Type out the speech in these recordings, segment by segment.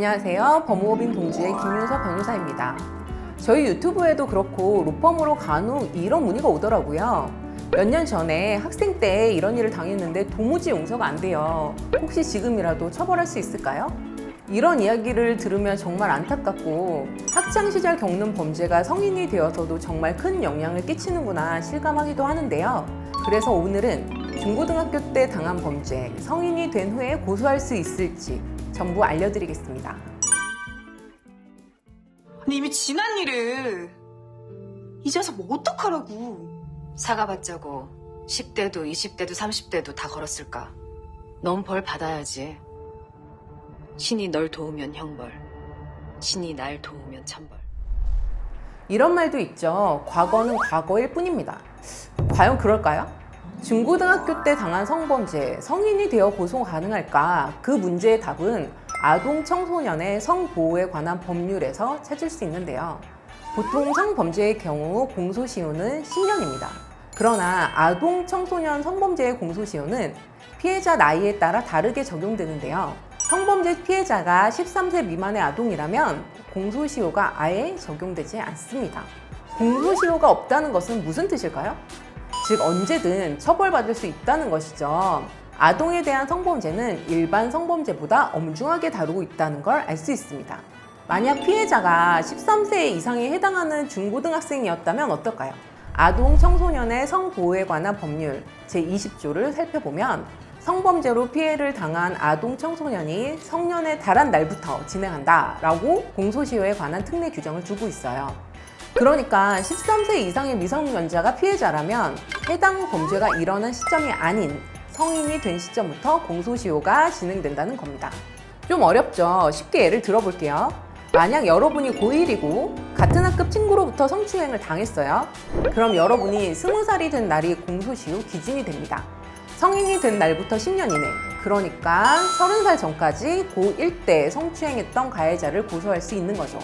안녕하세요. 법무법인 동주의 김윤서 변호사입니다. 저희 유튜브에도 그렇고 로펌으로 간혹 이런 문의가 오더라고요. 몇 년 전에 학생 때 이런 일을 당했는데 도무지 용서가 안 돼요. 혹시 지금이라도 처벌할 수 있을까요? 이런 이야기를 들으면 정말 안타깝고 학창시절 겪는 범죄가 성인이 되어서도 정말 큰 영향을 끼치는구나 실감하기도 하는데요. 그래서 오늘은 중고등학교 때 당한 범죄, 성인이 된 후에 고소할 수 있을지 전부 알려드리겠습니다. 아니 이미 지난 일을 이제서 뭐 어떡하라고. 사과받자고 10대도 20대도 30대도 다 걸었을까? 넌 벌 받아야지. 신이 널 도우면 형벌, 신이 날 도우면 천벌. 이런 말도 있죠. 과거는 과거일 뿐입니다. 과연 그럴까요? 중고등학교 때 당한 성범죄, 성인이 되어 고소 가능할까? 그 문제의 답은 아동 청소년의 성보호에 관한 법률에서 찾을 수 있는데요. 보통 성범죄의 경우 공소시효는 10년입니다. 그러나 아동 청소년 성범죄의 공소시효는 피해자 나이에 따라 다르게 적용되는데요. 성범죄 피해자가 13세 미만의 아동이라면 공소시효가 아예 적용되지 않습니다. 공소시효가 없다는 것은 무슨 뜻일까요? 즉 언제든 처벌받을 수 있다는 것이죠. 아동에 대한 성범죄는 일반 성범죄보다 엄중하게 다루고 있다는 걸 알 수 있습니다. 만약 피해자가 13세 이상에 해당하는 중고등학생이었다면 어떨까요? 아동 청소년의 성보호에 관한 법률 제20조를 살펴보면 성범죄로 피해를 당한 아동 청소년이 성년에 달한 날부터 진행한다 라고 공소시효에 관한 특례 규정을 두고 있어요. 그러니까 13세 이상의 미성년자가 피해자라면 해당 범죄가 일어난 시점이 아닌 성인이 된 시점부터 공소시효가 진행된다는 겁니다. 좀 어렵죠? 쉽게 예를 들어볼게요. 만약 여러분이 고1이고 같은 학급 친구로부터 성추행을 당했어요. 그럼 여러분이 20살이 된 날이 공소시효 기준이 됩니다. 성인이 된 날부터 10년 이내, 그러니까 30살 전까지 고1 때 성추행했던 가해자를 고소할 수 있는 거죠.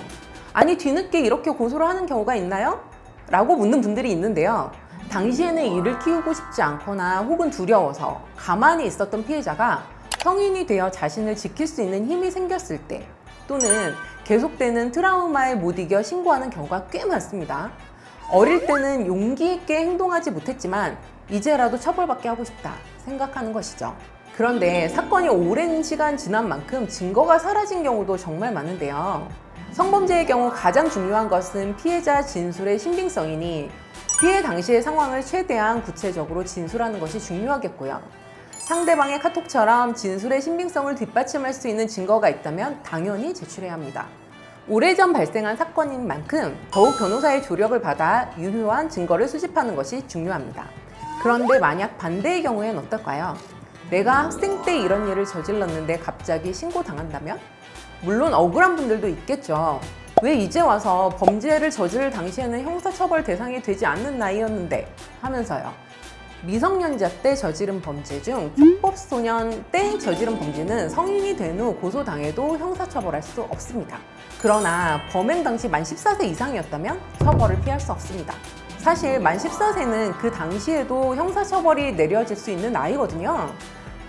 아니 뒤늦게 이렇게 고소를 하는 경우가 있나요? 라고 묻는 분들이 있는데요. 당시에는 이를 키우고 싶지 않거나 혹은 두려워서 가만히 있었던 피해자가 성인이 되어 자신을 지킬 수 있는 힘이 생겼을 때 또는 계속되는 트라우마에 못 이겨 신고하는 경우가 꽤 많습니다. 어릴 때는 용기 있게 행동하지 못했지만 이제라도 처벌받게 하고 싶다 생각하는 것이죠. 그런데 사건이 오랜 시간 지난 만큼 증거가 사라진 경우도 정말 많은데요. 성범죄의 경우 가장 중요한 것은 피해자 진술의 신빙성이니 피해 당시의 상황을 최대한 구체적으로 진술하는 것이 중요하겠고요. 상대방의 카톡처럼 진술의 신빙성을 뒷받침할 수 있는 증거가 있다면 당연히 제출해야 합니다. 오래전 발생한 사건인 만큼 더욱 변호사의 조력을 받아 유효한 증거를 수집하는 것이 중요합니다. 그런데 만약 반대의 경우엔 어떨까요? 내가 학생 때 이런 일을 저질렀는데 갑자기 신고당한다면? 물론 억울한 분들도 있겠죠. 왜 이제 와서 범죄를 저지를 당시에는 형사처벌 대상이 되지 않는 나이였는데 하면서요. 미성년자 때 저지른 범죄 중 불법소년 때 저지른 범죄는 성인이 된 후 고소당해도 형사처벌할 수 없습니다. 그러나 범행 당시 만 14세 이상이었다면 처벌을 피할 수 없습니다. 사실 만 14세는 그 당시에도 형사처벌이 내려질 수 있는 나이거든요.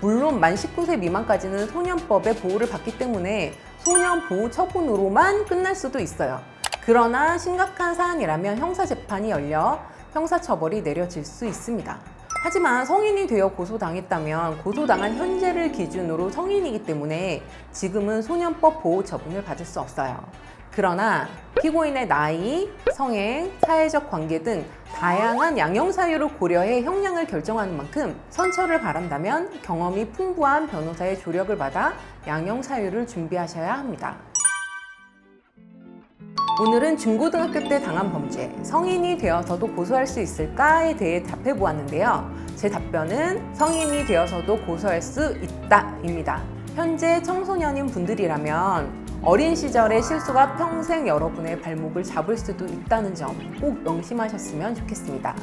물론 만 19세 미만까지는 소년법의 보호를 받기 때문에 소년보호 처분으로만 끝날 수도 있어요. 그러나 심각한 사안이라면 형사재판이 열려 형사처벌이 내려질 수 있습니다. 하지만 성인이 되어 고소당했다면 고소당한 현재를 기준으로 성인이기 때문에 지금은 소년법 보호 처분을 받을 수 없어요. 그러나 피고인의 나이, 성행, 사회적 관계 등 다양한 양형 사유를 고려해 형량을 결정하는 만큼 선처를 바란다면 경험이 풍부한 변호사의 조력을 받아 양형 사유를 준비하셔야 합니다. 오늘은 중고등학교 때 당한 범죄, 성인이 되어서도 고소할 수 있을까에 대해 답해 보았는데요. 제 답변은 성인이 되어서도 고소할 수 있다입니다. 현재 청소년인 분들이라면 어린 시절의 실수가 평생 여러분의 발목을 잡을 수도 있다는 점 꼭 명심하셨으면 좋겠습니다.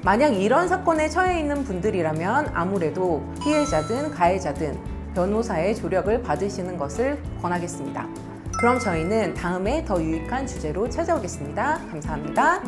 만약 이런 사건에 처해 있는 분들이라면 아무래도 피해자든 가해자든 변호사의 조력을 받으시는 것을 권하겠습니다. 그럼 저희는 다음에 더 유익한 주제로 찾아오겠습니다. 감사합니다.